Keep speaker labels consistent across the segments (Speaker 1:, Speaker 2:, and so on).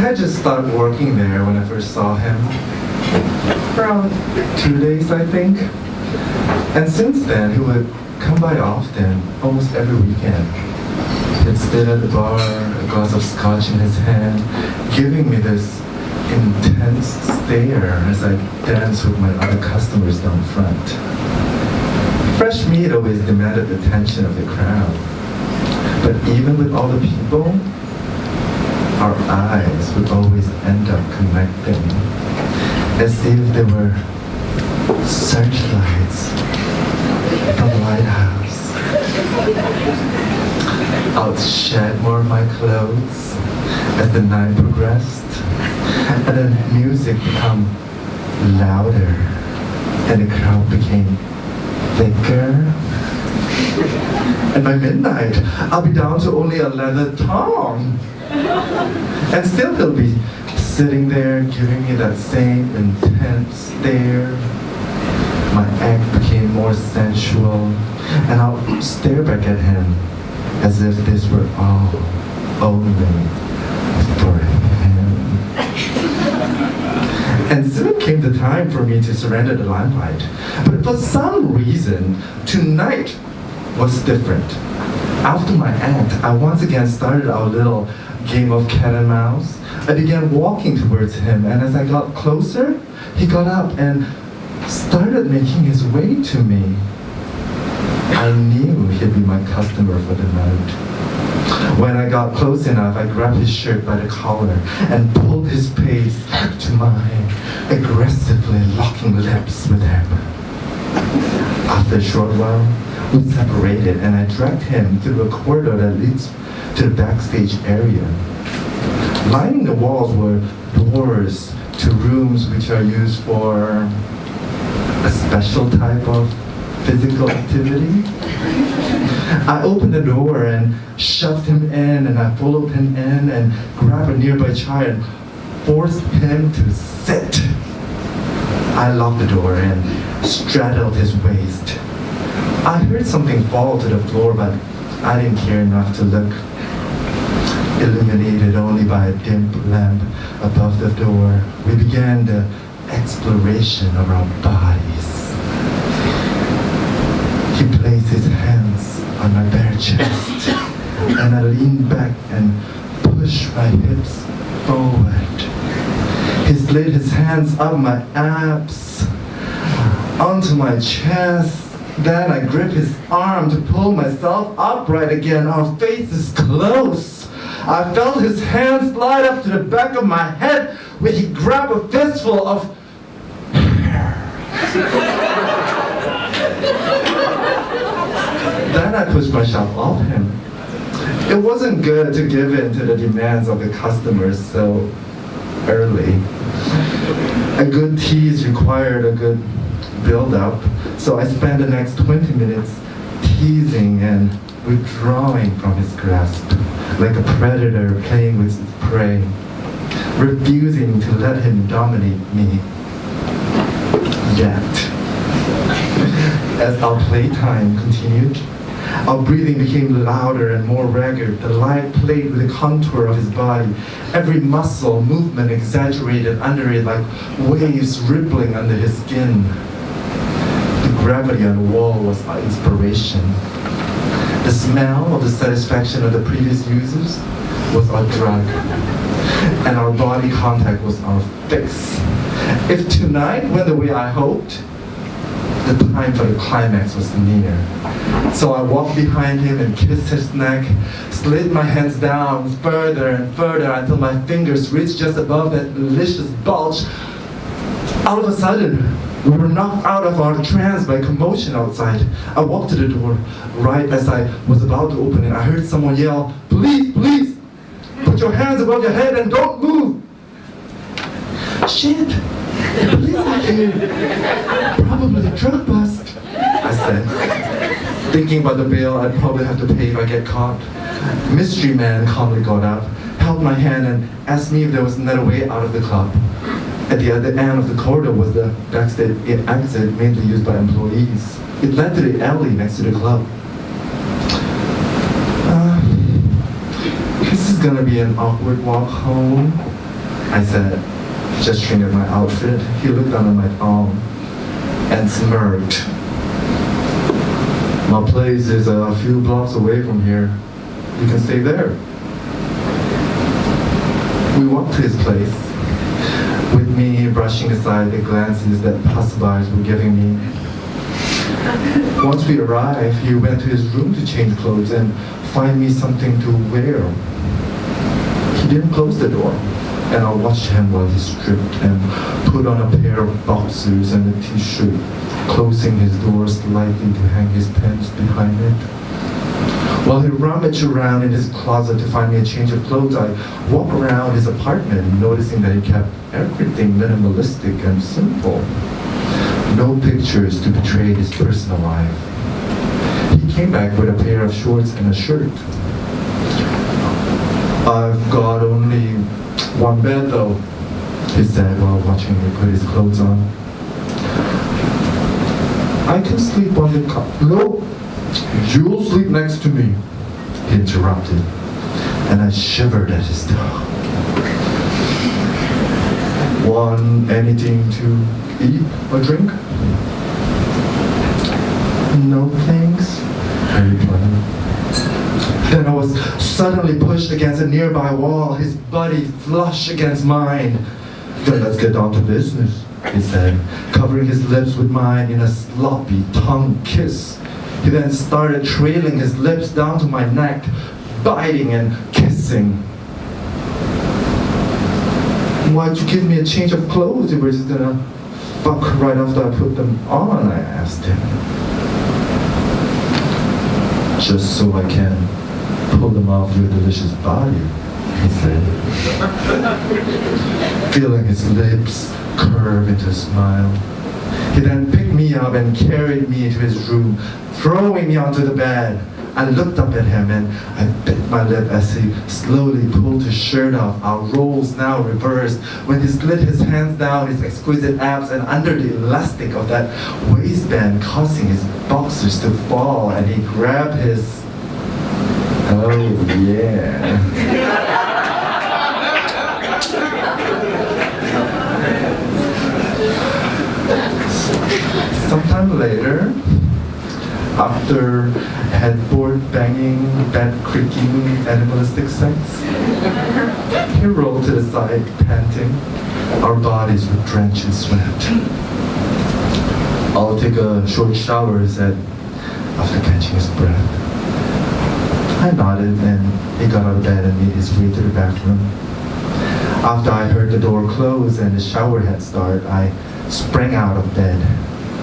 Speaker 1: had just started working there when I first saw him. Around 2 days, I think. And since then, he would come by often, almost every weekend. He'd sit at the bar, a glass of scotch in his hand, giving me this intense stare as I danced with my other customers down front. Fresh meat always demanded the attention of the crowd. But even with all the people, our eyes would always end up connecting, as if they were searchlights from the lighthouse. I would shed more of my clothes as the night progressed, and then music became louder, and the crowd became thicker. And by midnight, I'll be down to only a leather thong. And still he'll be sitting there giving me that same intense stare. My act became more sensual, and I'll stare back at him as if this were all only for him. And soon came the time for me to surrender the limelight. But for some reason, tonight was different. After my act, I once again started our little game of cat and mouse. I began walking towards him, and as I got closer, he got up and started making his way to me. I knew he'd be my customer for the night. When I got close enough, I grabbed his shirt by the collar and pulled his face to mine, aggressively locking lips with him. After a short while, we separated, and I dragged him through a corridor that leads to the backstage area. Lining the walls were doors to rooms which are used for a special type of physical activity. I opened the door and shoved him in, and I followed him in and grabbed a nearby chair and forced him to sit. I locked the door and straddled his waist. I heard something fall to the floor, but I didn't care enough to look. Illuminated only by a dim lamp above the door, we began the exploration of our bodies. He placed his hands on my bare chest, and I leaned back and pushed my hips forward. He slid his hands up my abs, onto my chest. Then I gripped his arm to pull myself upright again. Our faces close. I felt his hand slide up to the back of my head where he grabbed a fistful of hair. Then I pushed myself off him. It wasn't good to give in to the demands of the customers so early. A good tease required a good build-up, so I spent the next 20 minutes teasing and withdrawing from his grasp, like a predator playing with its prey, refusing to let him dominate me. Yet, as our playtime continued, our breathing became louder and more ragged. The light played with the contour of his body. Every muscle movement exaggerated under it like waves rippling under his skin. The gravity on the wall was our inspiration. The smell of the satisfaction of the previous users was our drug, and our body contact was our fix. If tonight went the way I hoped, the time for the climax was near. So I walked behind him and kissed his neck, slid my hands down further and further until my fingers reached just above that delicious bulge. All of a sudden, we were knocked out of our trance by commotion outside. I walked to the door. Right as I was about to open it, I heard someone yell, "Police, police! Put your hands above your head and don't move!" "Shit! The police are here! Probably a drug bust," I said, thinking about the bill I'd probably have to pay if I get caught. Mystery man calmly got up, held my hand, and asked me if there was another way out of the club. At the other end of the corridor was the backstage exit mainly used by employees. It led to the alley next to the club. This is gonna be an awkward walk home, I said, gesturing at my outfit. He looked down at my palm and smirked. My place is a few blocks away from here. You can stay there. We walked to his place, with me brushing aside the glances that passersby were giving me. Once we arrived, he went to his room to change clothes and find me something to wear. He didn't close the door, and I watched him while he stripped and put on a pair of boxers and a t-shirt, closing his door slightly to hang his pants behind it. While he rummaged around in his closet to find me a change of clothes, I walked around his apartment, noticing that he kept everything minimalistic and simple. No pictures to betray his personal life. He came back with a pair of shorts and a shirt. I've got only one bed though, he said while watching me put his clothes on. I can sleep on the couch. No, you'll sleep next to me, he interrupted, and I shivered at his tone. Want anything to eat or drink? No thanks, I replied. Then I was suddenly pushed against a nearby wall, his body flush against mine. Then let's get down to business, he said, covering his lips with mine in a sloppy tongue kiss. He then started trailing his lips down to my neck, biting and kissing. Why'd you give me a change of clothes? You were just gonna fuck right after I put them on, I asked him. Just so I can pull them off your delicious body, he said, feeling his lips curve into a smile. He then picked me up and carried me to his room, throwing me onto the bed. I looked up at him and I bit my lip as he slowly pulled his shirt off, our roles now reversed, when he slid his hands down his exquisite abs and under the elastic of that waistband, causing his boxers to fall, and he grabbed his... Oh yeah. Sometime later, after headboard banging, bed creaking, animalistic sex, he rolled to the side, panting. Our bodies were drenched in sweat. I'll take a short shower, he said, after catching his breath. I nodded and he got out of bed and made his way to the bathroom. After I heard the door close and the shower head start, I sprang out of bed.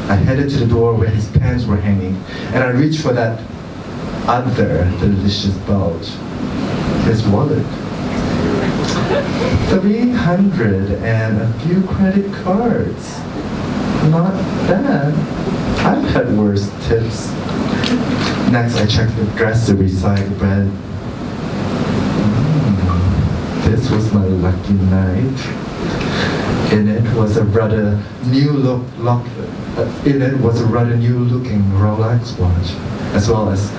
Speaker 1: I headed to the door where his pants were hanging, and I reached for that other delicious bulge, his wallet. 300 and a few credit cards. Not bad. I've had worse tips. Next, I checked the dresser beside the bed. This was my lucky night. In it was a rather new-looking Rolex watch, as well as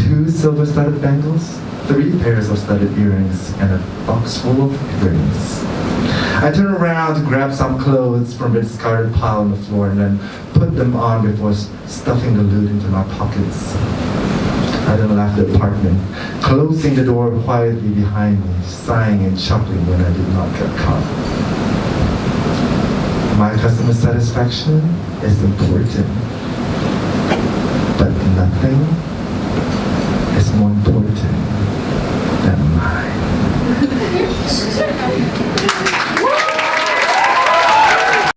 Speaker 1: 2 silver-studded bangles, 3 pairs of studded earrings, and a box full of rings. I turned around to grab some clothes from the discarded pile on the floor and then put them on before stuffing the loot into my pockets. I then left the apartment, closing the door quietly behind me, sighing and chuckling when I did not get caught. My customer satisfaction is important, but nothing